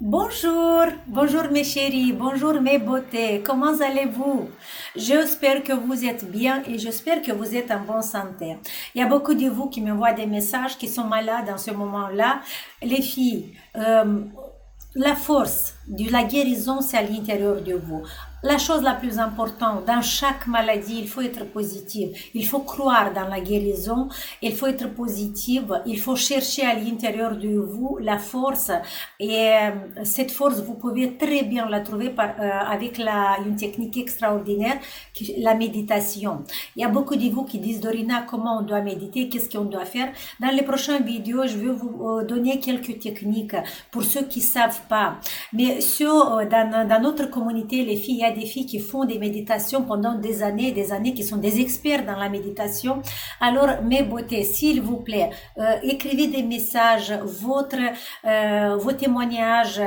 Bonjour, bonjour mes chéris, bonjour mes beautés, comment allez-vous? J'espère que vous êtes bien et j'espère que vous êtes en bonne santé. Il y a beaucoup de vous qui m'envoient des messages qui sont malades en ce moment-là. Les filles, la force de la guérison, c'est à l'intérieur de vous. La chose la plus importante, dans chaque maladie, il faut être positif. Il faut croire dans la guérison. Il faut être positive. Il faut chercher à l'intérieur de vous la force. Et cette force, vous pouvez très bien la trouver avec une technique extraordinaire, la méditation. Il y a beaucoup de vous qui disent, Dorina, comment on doit méditer? Qu'est-ce qu'on doit faire? Dans les prochaines vidéos, je vais vous donner quelques techniques pour ceux qui savent pas. Mais dans notre communauté, les filles, il y a des filles qui font des méditations pendant des années, qui sont des experts dans la méditation. Alors, mes beautés, s'il vous plaît, écrivez des messages, vos témoignages,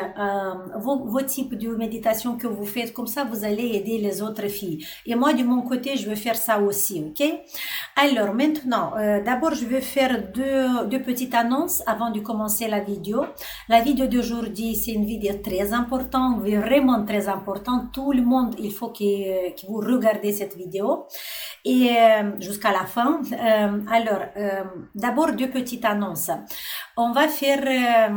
vos types de méditation que vous faites. Comme ça, vous allez aider les autres filles. Et moi, de mon côté, je vais faire ça aussi, ok? Alors, maintenant, d'abord, je vais faire deux petites annonces avant de commencer la vidéo. La vidéo d'aujourd'hui, c'est une vidéo très importante, vraiment très importante. Tout le monde, il faut que vous regardez cette vidéo et jusqu'à la fin. D'abord, deux petites annonces. On va faire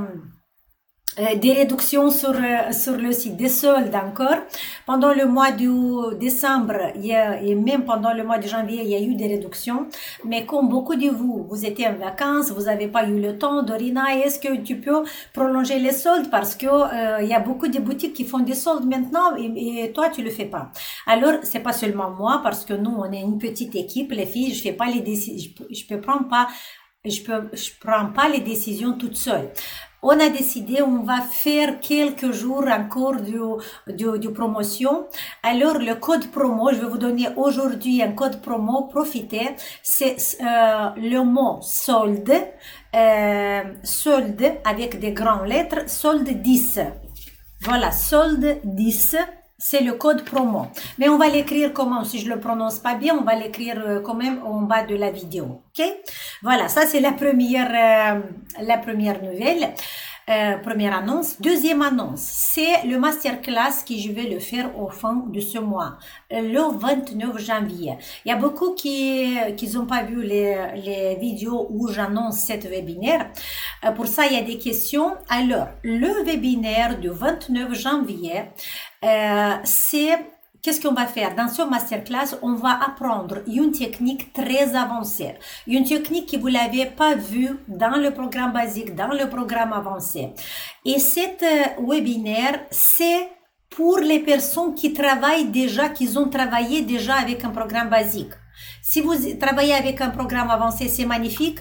des réductions sur le site, des soldes encore. Pendant le mois de décembre et même pendant le mois de janvier, il y a eu des réductions. Mais comme beaucoup de vous, vous étiez en vacances, vous n'avez pas eu le temps, Dorina, est-ce que tu peux prolonger les soldes parce que il y a beaucoup de boutiques qui font des soldes maintenant et toi, tu le fais pas. Alors, c'est pas seulement moi parce que nous, on est une petite équipe, les filles, je prends pas les décisions toute seule. On a décidé, on va faire quelques jours encore de promotion. Alors, le code promo, je vais vous donner aujourd'hui un code promo, profitez. C'est le mot solde, solde avec des grandes lettres, solde 10. Voilà, solde 10. C'est le code promo. Mais on va l'écrire comment? Si je le prononce pas bien, on va l'écrire quand même en bas de la vidéo. Ok? Voilà, ça c'est la première nouvelle. Première annonce. Deuxième annonce, c'est le masterclass que je vais le faire au fin de ce mois, le 29 janvier. Il y a beaucoup qui n'ont pas vu les vidéos où j'annonce cette webinaire. Pour ça, il y a des questions. Alors, le webinaire du 29 janvier, qu'est-ce qu'on va faire? Dans ce masterclass, on va apprendre une technique très avancée. Une technique que vous l'avez pas vue dans le programme basique, dans le programme avancé. Et cet webinaire, c'est pour les personnes qui travaillent déjà, qui ont travaillé déjà avec un programme basique. Si vous travaillez avec un programme avancé, c'est magnifique.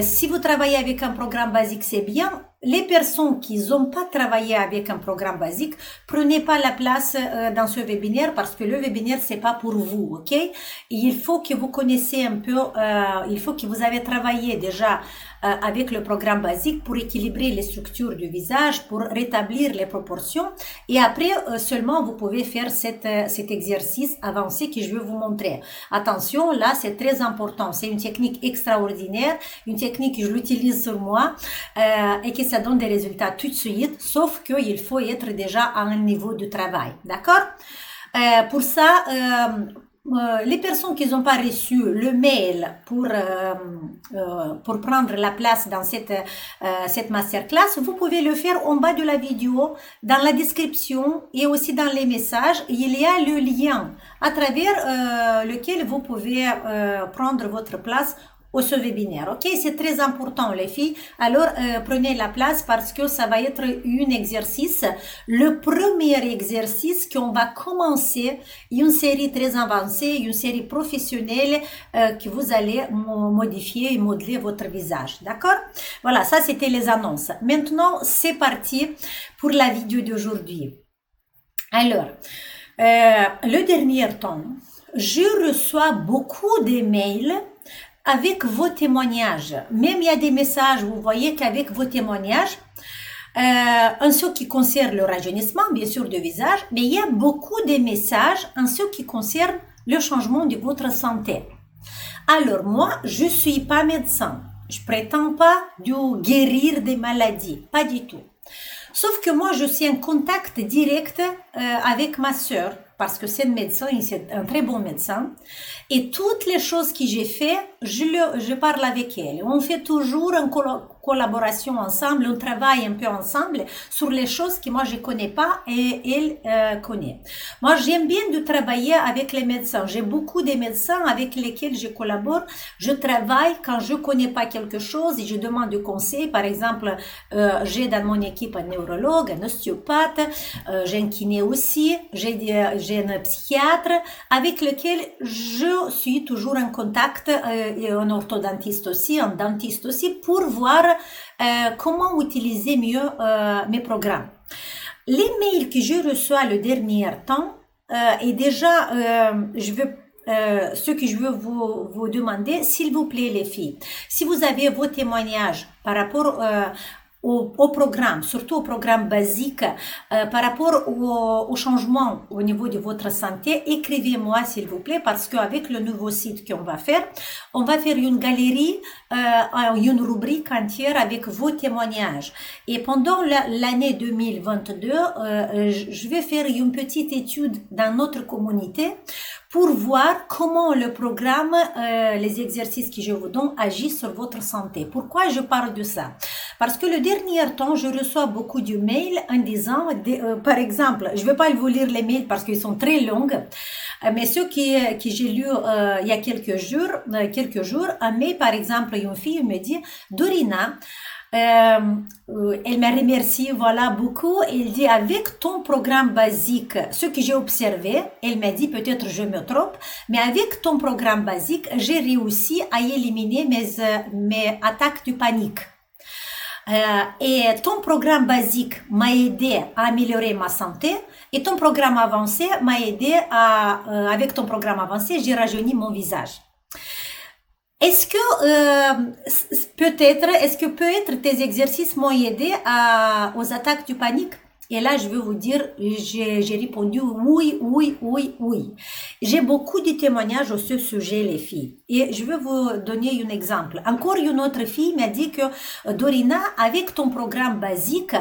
Si vous travaillez avec un programme basique, c'est bien. Les personnes qui n'ont pas travaillé avec un programme basique, prenez pas la place dans ce webinaire parce que le webinaire, c'est pas pour vous, ok? Et il faut que vous connaissez un peu, il faut que vous avez travaillé déjà avec le programme basique pour équilibrer les structures du visage, pour rétablir les proportions. Et après, seulement, vous pouvez faire cet exercice avancé que je vais vous montrer. Attention, là, c'est très important. C'est une technique extraordinaire, une technique que je l'utilise sur moi et que ça donne des résultats tout de suite, sauf qu'il faut être déjà à un niveau de travail. D'accord? Pour ça, les personnes qui n'ont pas reçu le mail pour prendre la place dans cette masterclass, vous pouvez le faire en bas de la vidéo, dans la description et aussi dans les messages. Il y a le lien à travers lequel vous pouvez prendre votre place au ce webinaire, ok? C'est très important, les filles. Alors, prenez la place parce que ça va être un exercice. Le premier exercice qu'on va commencer, une série très avancée, une série professionnelle que vous allez modifier et modeler votre visage, d'accord? Voilà, ça c'était les annonces. Maintenant, c'est parti pour la vidéo d'aujourd'hui. Alors, le dernier temps, je reçois beaucoup d'emails avec vos témoignages. Même il y a des messages, vous voyez qu'avec vos témoignages, en ce qui concerne le rajeunissement, bien sûr, de visage, mais il y a beaucoup de messages en ce qui concerne le changement de votre santé. Alors, moi, je suis pas médecin. Je prétends pas de guérir des maladies, pas du tout. Sauf que moi, je suis en contact direct avec ma sœur, parce que c'est un médecin, et c'est un très bon médecin. Et toutes les choses que j'ai fait, je parle avec elle. On fait toujours une collaboration ensemble, on travaille un peu ensemble sur les choses que moi je connais pas et elle connaît. Moi, j'aime bien de travailler avec les médecins. J'ai beaucoup de médecins avec lesquels je collabore. Je travaille quand je connais pas quelque chose et je demande du conseil. Par exemple, j'ai dans mon équipe un neurologue, un ostéopathe, j'ai un kiné aussi, j'ai un psychiatre avec lequel je suis toujours en contact, et un orthodontiste aussi, un dentiste aussi, pour voir comment utiliser mieux mes programmes. Les mails que je reçois le dernier temps, et déjà, ce que je veux vous demander, s'il vous plaît les filles, si vous avez vos témoignages par rapport au programme, surtout au programme basique, par rapport au changement au niveau de votre santé, écrivez-moi s'il vous plaît, parce qu'avec le nouveau site qu'on va faire une galerie, une rubrique entière avec vos témoignages. Et pendant l'année 2022, je vais faire une petite étude dans notre communauté pour voir comment le programme, les exercices que je vous donne agissent sur votre santé. Pourquoi je parle de ça? Parce que le dernier temps, je reçois beaucoup de mails en disant, par exemple, je ne vais pas vous lire les mails parce qu'ils sont très longs, mais ceux que j'ai lus il y a quelques jours, un mail, par exemple, une fille me dit, Dorina, elle m'a remercié, voilà, beaucoup. Elle dit, avec ton programme basique, ce que j'ai observé, elle m'a dit, peut-être je me trompe, mais avec ton programme basique, j'ai réussi à éliminer mes attaques de panique. Et ton programme basique m'a aidé à améliorer ma santé, et ton programme avancé m'a aidé avec ton programme avancé, j'ai rajeuni mon visage. Est-ce que peut-être tes exercices m'ont aidé aux attaques du panique? Et là, je veux vous dire, j'ai répondu oui. J'ai beaucoup de témoignages sur ce sujet, les filles. Et je vais vous donner un exemple. Encore une autre fille m'a dit que, Dorina, avec ton programme basique,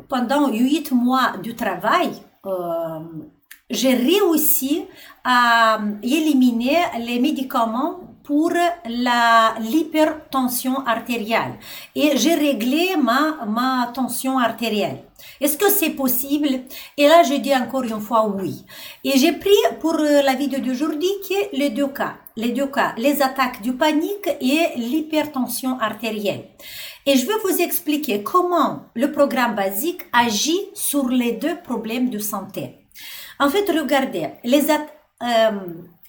pendant 8 mois de travail, j'ai réussi à éliminer les médicaments pour l'hypertension artérielle et j'ai réglé ma tension artérielle. Est-ce que c'est possible? Et là, je dis encore une fois oui. Et j'ai pris pour la vidéo d'aujourd'hui que les deux cas, les attaques du panique et l'hypertension artérielle. Et je vais vous expliquer comment le programme basique agit sur les deux problèmes de santé. En fait, regardez,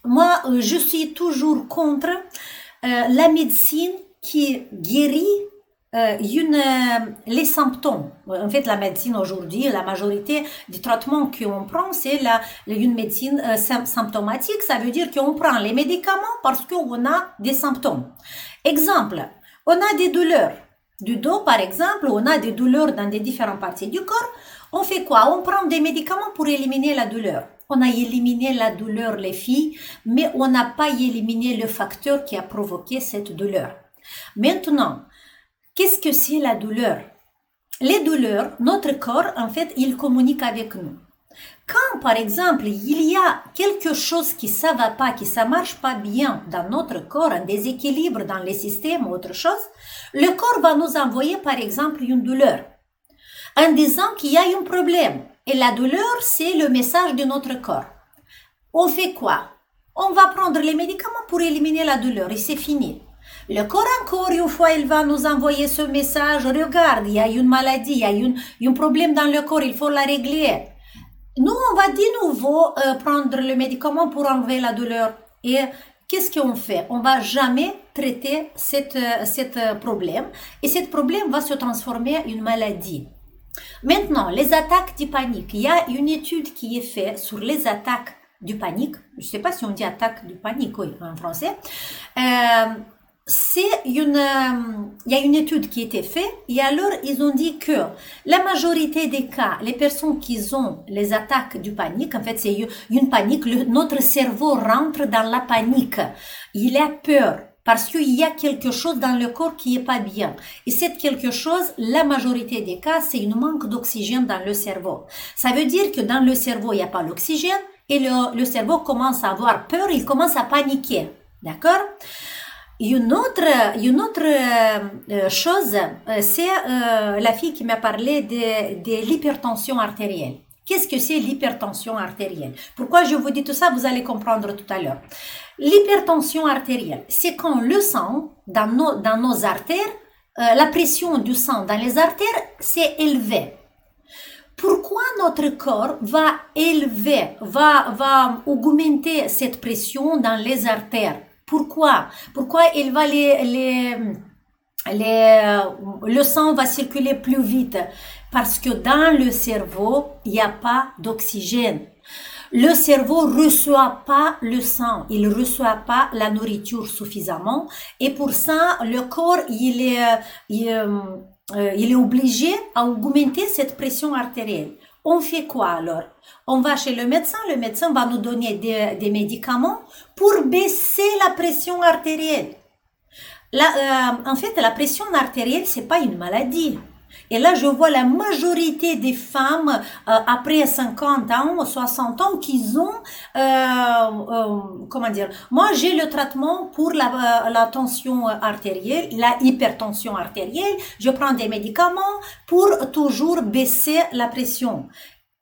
moi, je suis toujours contre la médecine qui guérit les symptômes. En fait, la médecine aujourd'hui, la majorité des traitements qu'on prend, c'est une médecine symptomatique. Ça veut dire qu'on prend les médicaments parce qu'on a des symptômes. Exemple, on a des douleurs du dos, par exemple, on a des douleurs dans des différentes parties du corps. On fait quoi? On prend des médicaments pour éliminer la douleur. On a éliminé la douleur, les filles, mais on n'a pas éliminé le facteur qui a provoqué cette douleur. Maintenant, qu'est-ce que c'est la douleur? Les douleurs, notre corps, en fait, il communique avec nous. Quand, par exemple, il y a quelque chose qui ne va pas, qui ne marche pas bien dans notre corps, un déséquilibre dans les systèmes ou autre chose, le corps va nous envoyer, par exemple, une douleur en disant qu'il y a un problème. Et la douleur, c'est le message de notre corps. On fait quoi? On va prendre les médicaments pour éliminer la douleur et c'est fini. Le corps, encore une fois, il va nous envoyer ce message. Regarde, il y a une maladie, il y a un problème dans le corps, il faut la régler. Nous, on va de nouveau prendre le médicament pour enlever la douleur. Et qu'est-ce qu'on fait? On va jamais traiter cet problème. Et ce problème va se transformer en une maladie. Maintenant, les attaques du panique. Il y a une étude qui est faite sur les attaques du panique. Je ne sais pas si on dit attaque du panique, oui, en français. Il y a une étude qui a été faite et alors ils ont dit que la majorité des cas, les personnes qui ont les attaques du panique, en fait c'est une panique, notre cerveau rentre dans la panique. Il a peur. parce qu'il y a quelque chose dans le corps qui est pas bien. Et c'est quelque chose, la majorité des cas, c'est une manque d'oxygène dans le cerveau. Ça veut dire que dans le cerveau, il n'y a pas l'oxygène et le cerveau commence à avoir peur, il commence à paniquer. D'accord? Une autre chose, c'est la fille qui m'a parlé de l'hypertension artérielle. Qu'est-ce que c'est l'hypertension artérielle? Pourquoi je vous dis tout ça? Vous allez comprendre tout à l'heure. L'hypertension artérielle, c'est quand le sang dans nos artères, la pression du sang dans les artères, c'est élevé. Pourquoi notre corps va augmenter cette pression dans les artères? Pourquoi il va le sang va circuler plus vite? Parce que dans le cerveau, il n'y a pas d'oxygène. Le cerveau reçoit pas le sang, il reçoit pas la nourriture suffisamment, et pour ça, le corps, il est obligé à augmenter cette pression artérielle. On fait quoi alors? On va chez le médecin va nous donner des médicaments pour baisser la pression artérielle. En fait, la pression artérielle, c'est pas une maladie. Et là, je vois la majorité des femmes après 50 ans ou 60 ans qui ont, moi j'ai le traitement pour la tension artérielle, la hypertension artérielle. Je prends des médicaments pour toujours baisser la pression.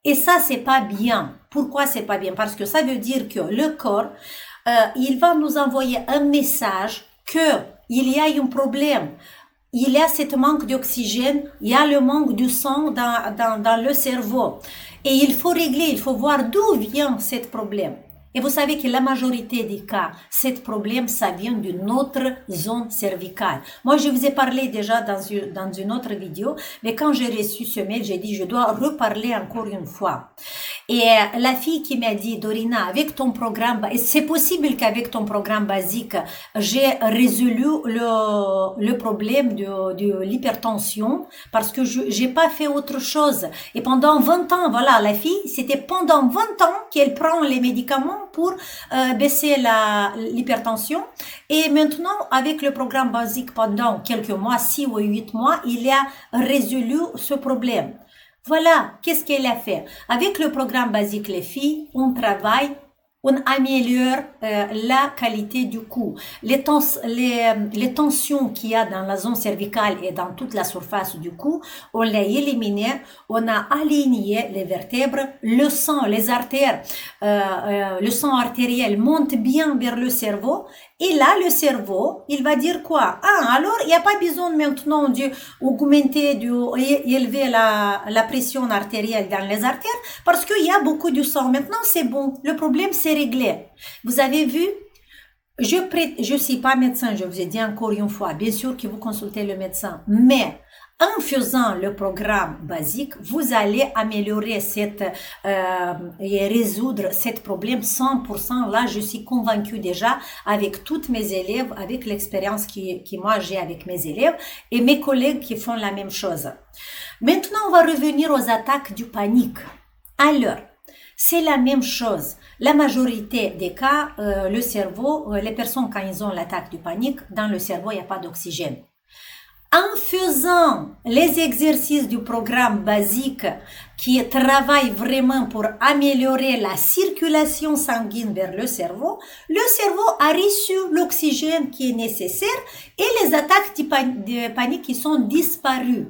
Et ça, c'est pas bien. Pourquoi c'est pas bien? Parce que ça veut dire que le corps, il va nous envoyer un message que il y a un problème. Il y a ce manque d'oxygène, il y a le manque du sang dans le cerveau. Et il faut régler, il faut voir d'où vient ce problème. Et vous savez que la majorité des cas, ce problème, ça vient d'une autre zone cervicale. Moi, je vous ai parlé déjà dans une autre vidéo, mais quand j'ai reçu ce mail, j'ai dit, je dois reparler encore une fois. Et la fille qui m'a dit, Dorina, avec ton programme, c'est possible qu'avec ton programme basique, j'ai résolu le problème de l'hypertension parce que j'ai pas fait autre chose. Et pendant 20 ans, voilà, la fille, c'était pendant 20 ans qu'elle prend les médicaments pour baisser l'hypertension. Et maintenant, avec le programme basique pendant quelques mois, 6 ou 8 mois, il a résolu ce problème. Voilà, qu'est-ce qu'elle a fait? Avec le programme basique, les filles, on travaille, on améliore la qualité du cou. Les tensions qu'il y a dans la zone cervicale et dans toute la surface du cou, on l'a éliminé, on a aligné les vertèbres, le sang, les artères, le sang artériel monte bien vers le cerveau. Et là, le cerveau, il va dire quoi? Ah, alors, il n'y a pas besoin maintenant d'augmenter, d'élever la pression artérielle dans les artères parce qu'il y a beaucoup de sang. Maintenant, c'est bon. Le problème, c'est réglé. Vous avez vu? Je suis pas médecin, je vous ai dit encore une fois. Bien sûr que vous consultez le médecin. Mais, en faisant le programme basique, vous allez améliorer et résoudre ce problème 100%. Là, je suis convaincue déjà avec toutes mes élèves, avec l'expérience qui moi j'ai avec mes élèves et mes collègues qui font la même chose. Maintenant, on va revenir aux attaques du panique. Alors, c'est la même chose. La majorité des cas, le cerveau, les personnes quand ils ont l'attaque du panique, dans le cerveau, il n'y a pas d'oxygène. En faisant les exercices du programme basique qui travaillent vraiment pour améliorer la circulation sanguine vers le cerveau a reçu l'oxygène qui est nécessaire et les attaques de panique qui sont disparues.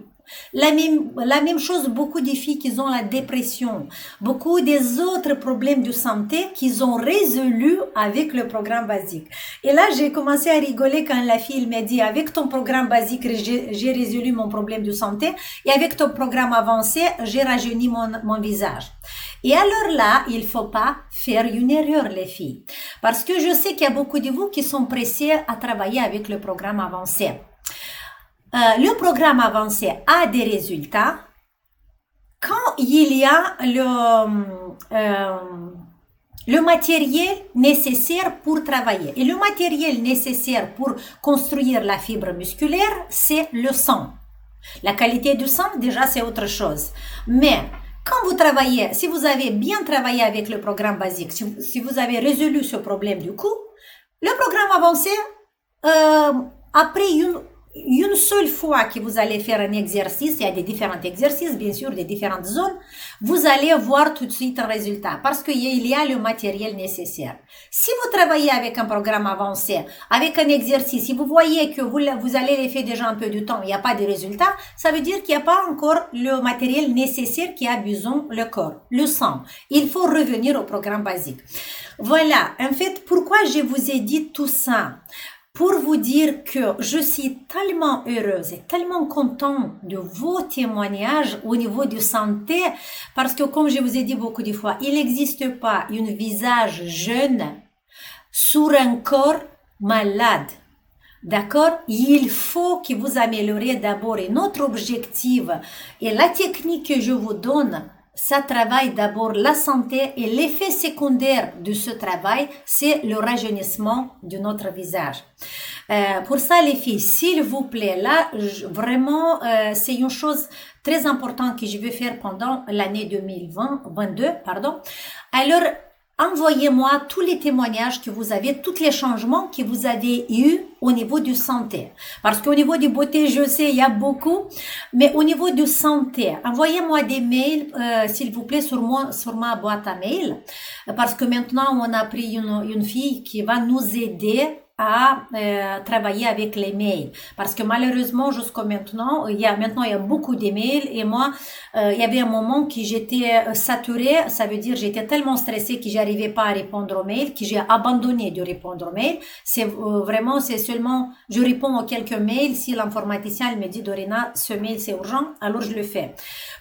La même chose, beaucoup de filles qui ont la dépression, beaucoup des autres problèmes de santé qu'ils ont résolus avec le programme basique. Et là, j'ai commencé à rigoler quand la fille m'a dit, avec ton programme basique, j'ai résolu mon problème de santé et avec ton programme avancé, j'ai rajeuni mon visage. Et alors là, il faut pas faire une erreur, les filles. Parce que je sais qu'il y a beaucoup de vous qui sont pressés à travailler avec le programme avancé. Le programme avancé a des résultats quand il y a le matériel nécessaire pour travailler. Et le matériel nécessaire pour construire la fibre musculaire, c'est le sang. La qualité du sang, déjà, c'est autre chose. Mais quand vous travaillez, si vous avez bien travaillé avec le programme basique, si vous avez résolu ce problème du cou, le programme avancé après une seule fois que vous allez faire un exercice, il y a des différents exercices, bien sûr, des différentes zones, vous allez voir tout de suite un résultat parce qu'il y a le matériel nécessaire. Si vous travaillez avec un programme avancé, avec un exercice, si vous voyez que vous allez les faire déjà un peu de temps, il n'y a pas de résultat, ça veut dire qu'il n'y a pas encore le matériel nécessaire qui a besoin le corps, le sang. Il faut revenir au programme basique. Voilà, en fait, pourquoi je vous ai dit tout ça? Pour vous dire que je suis tellement heureuse et tellement contente de vos témoignages au niveau de santé, parce que comme je vous ai dit beaucoup de fois, il n'existe pas un visage jeune sur un corps malade. D'accord? Il faut que vous amélioriez d'abord, et notre objectif et la technique que je vous donne, ça travaille d'abord la santé, et l'effet secondaire de ce travail, c'est le rajeunissement de notre visage. Pour ça, les filles, s'il vous plaît, là, vraiment, c'est une chose très importante que je vais faire pendant l'année 2022, pardon. Alors, envoyez-moi tous les témoignages que vous avez, tous les changements que vous avez eus au niveau de santé. Parce qu'au niveau de beauté, je sais, il y a beaucoup, mais au niveau de santé, envoyez-moi des mails, s'il vous plaît, sur ma boîte à mail. Parce que maintenant, on a pris une fille qui va nous aider à travailler avec les mails, parce que malheureusement jusqu'à maintenant il y a beaucoup d'emails, et moi il y avait un moment que j'étais saturée, ça veut dire j'étais tellement stressée que j'arrivais pas à répondre aux mails, que j'ai abandonné de répondre aux mails. C'est vraiment, c'est seulement je réponds aux quelques mails si l'informaticien me dit Dorina, ce mail c'est urgent, alors je le fais.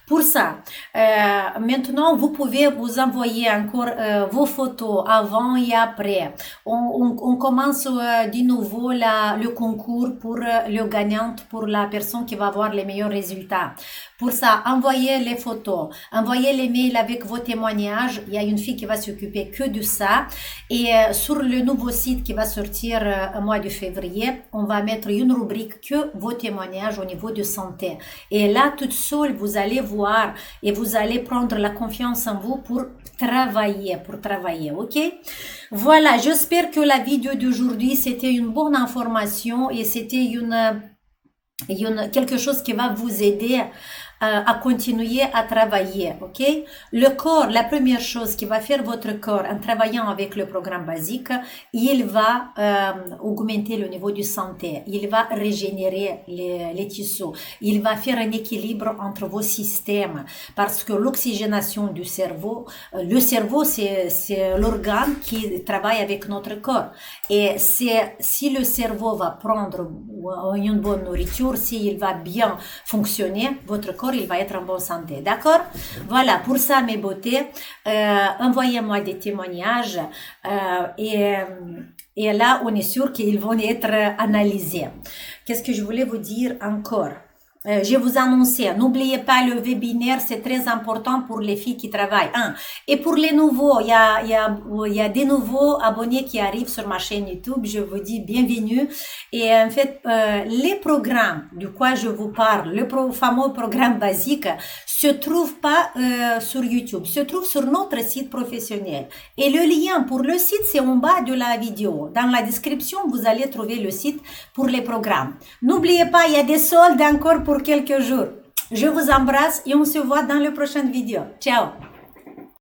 Pour ça, maintenant vous pouvez vous envoyer encore vos photos avant et après. On commence de nouveau le concours pour le gagnant, pour la personne qui va avoir les meilleurs résultats. Pour ça, envoyez les photos, envoyez les mails avec vos témoignages. Il y a une fille qui va s'occuper que de ça. Et sur le nouveau site qui va sortir au mois de février, on va mettre une rubrique que vos témoignages au niveau de santé. Et là, toute seule, vous allez voir et vous allez prendre la confiance en vous pour travailler, ok? Voilà, j'espère que la vidéo d'aujourd'hui, c'était une bonne information et c'était quelque chose qui va vous aider à continuer à travailler, ok? Le corps, la première chose qui va faire votre corps en travaillant avec le programme basique, il va augmenter le niveau de santé, il va régénérer les tissus, il va faire un équilibre entre vos systèmes, parce que l'oxygénation du cerveau, le cerveau c'est l'organe qui travaille avec notre corps, et si le cerveau va prendre une bonne nourriture, s'il va bien fonctionner, votre corps il va être en bonne santé, d'accord? Voilà, pour ça mes beautés, envoyez-moi des témoignages et là on est sûr qu'ils vont être analysés. Qu'est-ce que je voulais vous dire encore? Je vous annonçais, n'oubliez pas le webinaire, c'est très important pour les filles qui travaillent. Et pour les nouveaux, il y a des nouveaux abonnés qui arrivent sur ma chaîne YouTube. Je vous dis bienvenue. Et en fait, les programmes de quoi je vous parle, le fameux programme basique, se trouve pas sur YouTube, se trouve sur notre site professionnel. Et le lien pour le site, c'est en bas de la vidéo. Dans la description, vous allez trouver le site pour les programmes. N'oubliez pas, il y a des soldes encore pour quelques jours. Je vous embrasse et on se voit dans la prochaine vidéo. Ciao!